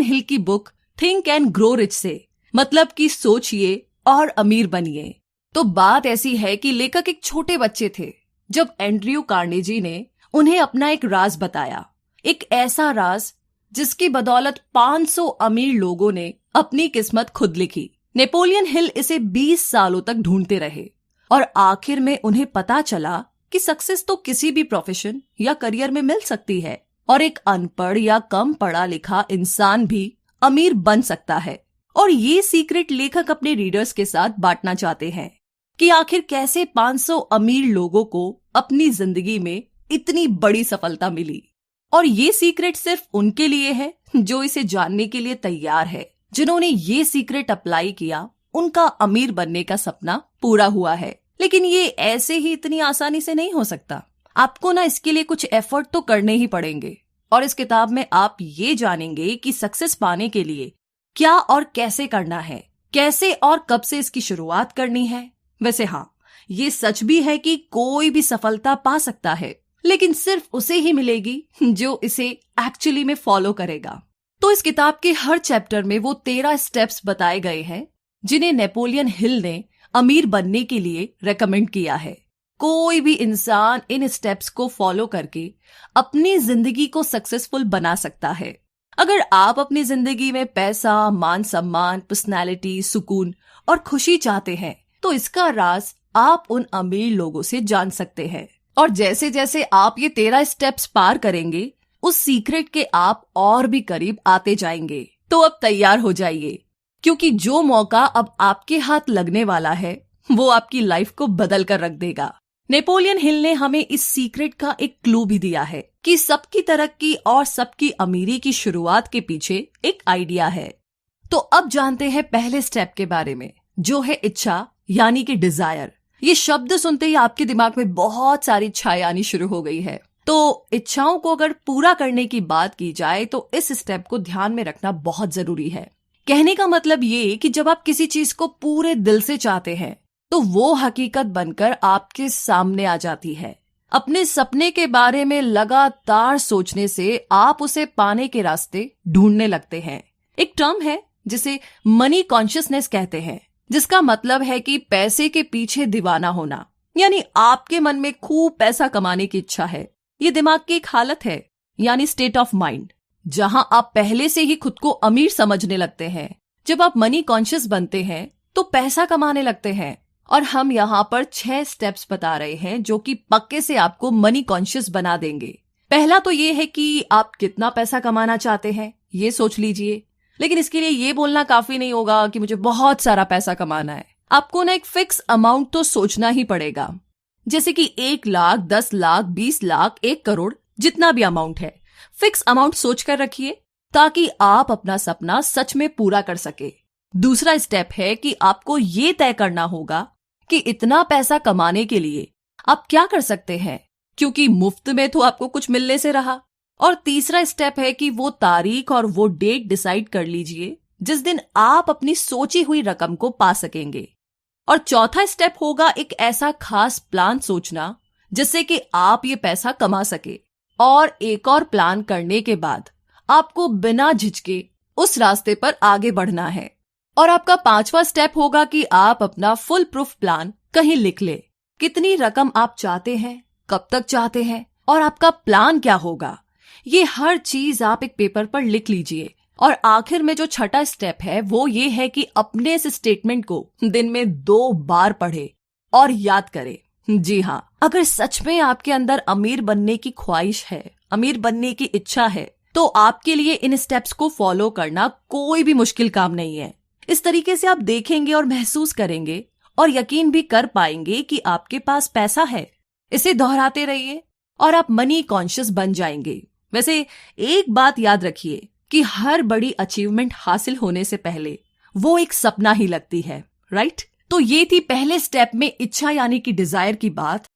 हिल की book think and grow rich से, मतलब कि सोचिए और अमीर बनिए। तो बात ऐसी है कि लेखक एक छोटे बच्चे थे जब एंड्रयू कार्नेजी ने उन्हें अपना एक राज बताया, एक ऐसा राज जिसकी बदौलत 500 अमीर लोगों ने अपनी किस्मत खुद लिखी। नेपोलियन हिल इसे 20 सालों तक ढूंढते रहे और आखिर में उन्हें पता चला कि सक्सेस तो किसी भी प्रोफेशन या करियर में मिल सकती है और एक अनपढ़ या कम पढ़ा लिखा इंसान भी अमीर बन सकता है। और ये सीक्रेट लेखक अपने रीडर्स के साथ बांटना चाहते हैं कि आखिर कैसे 500 अमीर लोगों को अपनी जिंदगी में इतनी बड़ी सफलता मिली। और ये सीक्रेट सिर्फ उनके लिए है जो इसे जानने के लिए तैयार है। जिन्होंने ये सीक्रेट अप्लाई किया उनका अमीर बनने का सपना पूरा हुआ है। लेकिन ये ऐसे ही इतनी आसानी से नहीं हो सकता। आपको ना इसके लिए कुछ एफर्ट तो करने ही पड़ेंगे। और इस किताब में आप ये जानेंगे कि सक्सेस पाने के लिए क्या और कैसे करना है, कैसे और कब से इसकी शुरुआत करनी है। वैसे हाँ, ये सच भी है कि कोई भी सफलता पा सकता है, लेकिन सिर्फ उसे ही मिलेगी जो इसे एक्चुअली में फॉलो करेगा। तो इस किताब के हर चैप्टर में वो 13 स्टेप्स बताए गए हैं जिन्हें नेपोलियन हिल ने अमीर बनने के लिए रेकमेंड किया है। कोई भी इंसान इन स्टेप्स को फॉलो करके अपनी जिंदगी को सक्सेसफुल बना सकता है। अगर आप अपनी जिंदगी में पैसा, मान सम्मान, पर्सनैलिटी, सुकून और खुशी चाहते हैं तो इसका राज आप उन अमीर लोगों से जान सकते हैं। और जैसे जैसे आप ये 13 स्टेप्स पार करेंगे उस सीक्रेट के आप और भी करीब आते जाएंगे। तो अब तैयार हो जाइए, क्योंकि जो मौका अब आपके हाथ लगने वाला है वो आपकी लाइफ को बदल कर रख देगा। नेपोलियन हिल ने हमें इस सीक्रेट का एक क्लू भी दिया है कि सबकी तरक्की और सबकी अमीरी की शुरुआत के पीछे एक आइडिया है। तो अब जानते हैं पहले स्टेप के बारे में, जो है इच्छा, यानी कि डिजायर। ये शब्द सुनते ही आपके दिमाग में बहुत सारी इच्छाएं आनी शुरू हो गई है। तो इच्छाओं को अगर पूरा करने की बात की जाए तो इस स्टेप को ध्यान में रखना बहुत जरूरी है। कहने का मतलब ये कि जब आप किसी चीज को पूरे दिल से चाहते हैं तो वो हकीकत बनकर आपके सामने आ जाती है। अपने सपने के बारे में लगातार सोचने से आप उसे पाने के रास्ते ढूंढने लगते हैं। एक टर्म है जिसे मनी कॉन्शियसनेस कहते हैं, जिसका मतलब है कि पैसे के पीछे दीवाना होना। यानी आपके मन में खूब पैसा कमाने की इच्छा है। ये दिमाग की एक हालत है, यानी स्टेट ऑफ माइंड, जहां आप पहले से ही खुद को अमीर समझने लगते हैं। जब आप मनी कॉन्शियस बनते हैं तो पैसा कमाने लगते हैं। और हम यहाँ पर 6 स्टेप्स बता रहे हैं जो कि पक्के से आपको मनी कॉन्शियस बना देंगे। पहला तो ये है कि आप कितना पैसा कमाना चाहते हैं, ये सोच लीजिए। लेकिन इसके लिए ये बोलना काफी नहीं होगा कि मुझे बहुत सारा पैसा कमाना है। आपको ना एक फिक्स अमाउंट तो सोचना ही पड़ेगा, जैसे कि 1 लाख, 10 लाख, 20 लाख, 1 करोड़, जितना भी अमाउंट है, फिक्स अमाउंट सोच कर रखिए ताकि आप अपना सपना सच में पूरा कर सके। दूसरा स्टेप है कि आपको ये तय करना होगा कि इतना पैसा कमाने के लिए आप क्या कर सकते हैं, क्योंकि मुफ्त में तो आपको कुछ मिलने से रहा। और तीसरा स्टेप है कि वो तारीख और वो डेट डिसाइड कर लीजिए जिस दिन आप अपनी सोची हुई रकम को पा सकेंगे। और चौथा स्टेप होगा एक ऐसा खास प्लान सोचना जिससे कि आप ये पैसा कमा सके। और एक और प्लान करने के बाद आपको बिना झिझके उस रास्ते पर आगे बढ़ना है। और आपका 5वां स्टेप होगा कि आप अपना फुल प्रूफ प्लान कहीं लिख ले। कितनी रकम आप चाहते हैं, कब तक चाहते हैं और आपका प्लान क्या होगा, ये हर चीज आप एक पेपर पर लिख लीजिए। और आखिर में जो छठा स्टेप है वो ये है कि अपने इस स्टेटमेंट को दिन में 2 बार पढ़े और याद करे। जी हाँ, अगर सच में आपके अंदर अमीर बनने की ख्वाहिश है, अमीर बनने की इच्छा है, तो आपके लिए इन स्टेप्स को फॉलो करना कोई भी मुश्किल काम नहीं है। इस तरीके से आप देखेंगे और महसूस करेंगे और यकीन भी कर पाएंगे कि आपके पास पैसा है। इसे दोहराते रहिए और आप मनी कॉन्शियस बन जाएंगे। वैसे एक बात याद रखिए कि हर बड़ी अचीवमेंट हासिल होने से पहले वो एक सपना ही लगती है, राइट? तो ये थी पहले स्टेप में इच्छा यानी कि डिजायर की बात।